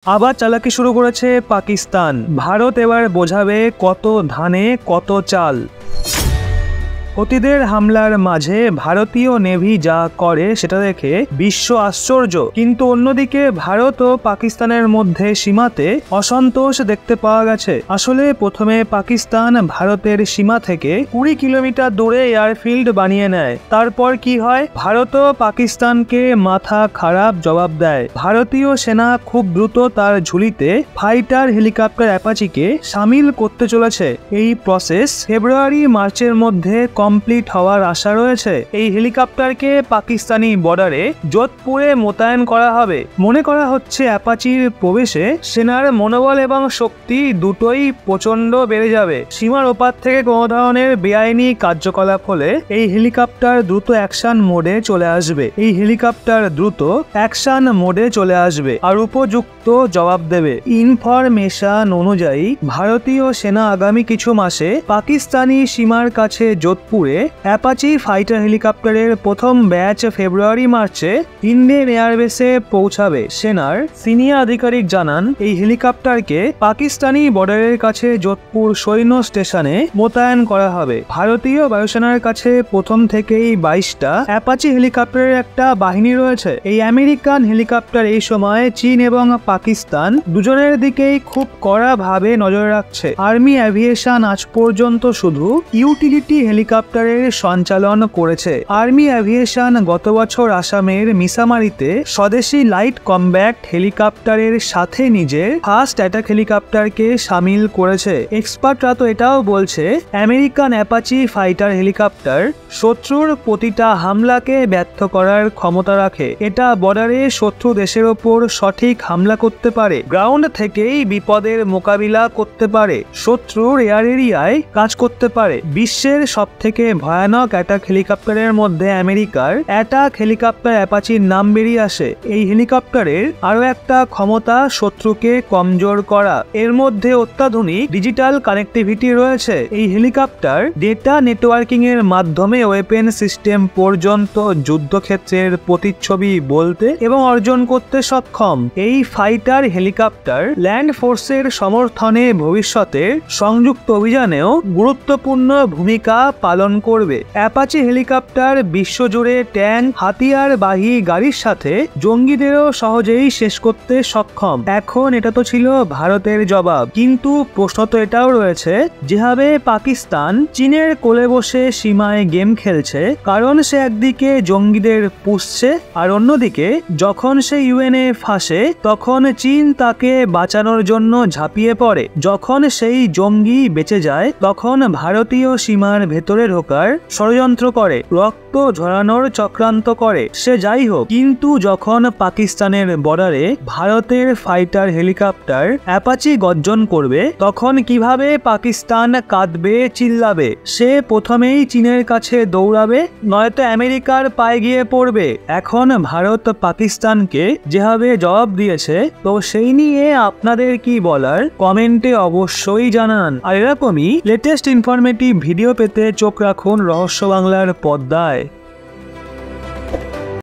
আবার চালাকি শুরু করেছে পাকিস্তান। ভারত এবার বোঝাবে কত ধানে কত চাল। অতীতের হামলার মাঝে ভারতীয় নেভি যা করে সেটা দেখে বিশ্ব আশ্চর্য, কিন্তু অন্যদিকে ভারত ও পাকিস্তানের মধ্যে সীমাতে অসন্তোষ দেখতে পাওয়া গেছে। আসলে প্রথমে পাকিস্তান ভারতের সীমা থেকে 20 কিলোমিটার দূরে এয়ারফিল্ড বানিয়ে নেয়। তারপর কি হয়, ভারতও পাকিস্তানকে মাথা খারাপ জবাব দেয়। ভারতীয় সেনা খুব দ্রুত তার ঝুলিতে ফাইটার হেলিকপ্টার অ্যাপাচিকে সামিল করতে চলেছে। এই প্রসেস ফেব্রুয়ারি মার্চের মধ্যে কমপ্লিট হওয়ার আশা রয়েছে। এই হেলিকপ্টারকে পাকিস্তানি বর্ডারে যোধপুরে মোতায়েন করা হবে। মনে করা হচ্ছে অ্যাপাচির প্রবেশে সেনার মনোবল এবং শক্তি দুটোই প্রচন্ড বেড়ে যাবে। সীমার ওপার থেকে কোনো ধরনের বেআইনি কার্যকলাপ হলে এই হেলিকপ্টার দ্রুত অ্যাকশন মোডে চলে আসবে। আর উপযুক্ত জবাব দেবে। ইনফরমেশন অনুযায়ী ভারতীয় সেনা আগামী কিছু মাসে পাকিস্তানি সীমার কাছে যোধপুরে অ্যাপাচি ফাইটার হেলিকপ্টারের প্রথম ব্যাচ ফেব্রুয়ারি মার্চে ইন্ডিয়ান এয়ারবেসে পৌঁছাবে। সেনার সিনিয়র আধিকারিক জানান, এই হেলিকপ্টারকে পাকিস্তানি বর্ডারের কাছে যোধপুর সৈন্য স্টেশনে মোতায়েন করা হবে। ভারতীয় বায়ুসেনার কাছে প্রথম থেকেই 22টা অ্যাপাচি হেলিকপ্টারের একটা বাহিনী রয়েছে। এই আমেরিকান হেলিকপ্টার এই সময় চীন এবং পাকিস্তান দুজনের দিকেই খুব কড়া ভাবে নজর রাখছে। আর্মি অ্যাভিয়েশন আজ পর্যন্ত শুধু ইউটিলিটি হেলিকপ্টারের সঞ্চালন করেছে। আর্মি অ্যাভিয়েশন গত বছর আসামের মিসামারিতে স্বদেশি লাইট কম্ব্যাক্ট হেলিকপ্টারের সাথে নিজের ফার্স্ট অ্যাটাক হেলিকপ্টারকে সামিল করেছে। এক্সপার্টরা তো এটাও বলছে আমেরিকান অ্যাপাচি ফাইটার হেলিকপ্টার শত্রুর প্রতিটা হামলাকে ব্যর্থ করার ক্ষমতা রাখে। এটা বর্ডারে শত্রু দেশের ওপর সঠিক হামলা করতে পারে, গ্রাউন্ড থেকেই বিপদের মোকাবিলা করতে পারে, শত্রুর এয়ার এরিয়ায় কাজ করতে পারে। বিশ্বের সবথেকে ভয়ানক অ্যাটাক হেলিকপ্টারের মধ্যে আমেরিকার অ্যাটাক হেলিকপ্টার অ্যাপাচির নাম বেরিয়ে আসে। এই হেলিকপ্টারের আরো একটা ক্ষমতা শত্রুকে কমজোর করা। এর মধ্যে অত্যাধুনিক ডিজিটাল কানেক্টিভিটি রয়েছে। এই হেলিকপ্টার ডেটা নেটওয়ার্কিং এর মাধ্যমে ওয়েপেন সিস্টেম পর্যন্ত যুদ্ধক্ষেত্রের প্রতিচ্ছবি বলতে এবং অর্জন করতে সক্ষম। এই ফাইটার হেলিকপ্টার ল্যান্ড ফোর্সের সমর্থনে ভবিষ্যতের সংযুক্ত অভিযানেও গুরুত্বপূর্ণ ভূমিকা পালন করবে। অ্যাপাচি হেলিকপ্টার বিশ্বজুড়ে ট্যাঙ্ক, হাতিয়ারবাহী গাড়ির সাথে জঙ্গিদেরও সহজেই শেষ করতে সক্ষম। এখন এটা তো ছিল ভারতের জবাব, কিন্তু প্রশ্ন তো এটাও রয়েছে, যেভাবে পাকিস্তান চীনের কোলে বসে সীমায় গেম খেলছে, কারণ সে একদিকে জঙ্গিদের পুষছে আর অন্যদিকে যখন সে ইউএনএ ফাঁসে তখন চীন তাকে বাঁচানোর জন্য ঝাঁপিয়ে পড়ে। যখন সেই জঙ্গি বেঁচে যায় তখন ভারতীয় সীমার ভেতরে ঢোকার ষড়যন্ত্র করে, রক্ত ঝরানোর চক্রান্ত করে। সে যাই হোক, কিন্তু যখন পাকিস্তানের বর্ডারে ভারতের ফাইটার হেলিকপ্টার অ্যাপাচি গর্জন করবে তখন কিভাবে পাকিস্তান কাঁদবে, চিল্লাবে। সে প্রথমেই চীনের কাছে দৌড়াবে, নয়তো আমেরিকার পায়ে গিয়ে পড়বে। এখন ভারত পাকিস্তানকে যেভাবে জবাব দিয়েছে, তো সেই নিয়ে আপনাদের কি বলার কমেন্টে অবশ্যই জানান। আর এরকমই লেটেস্ট ইনফরমেটিভ ভিডিও পেতে চোখ রাখুন রহস্য বাংলার পর্দায়।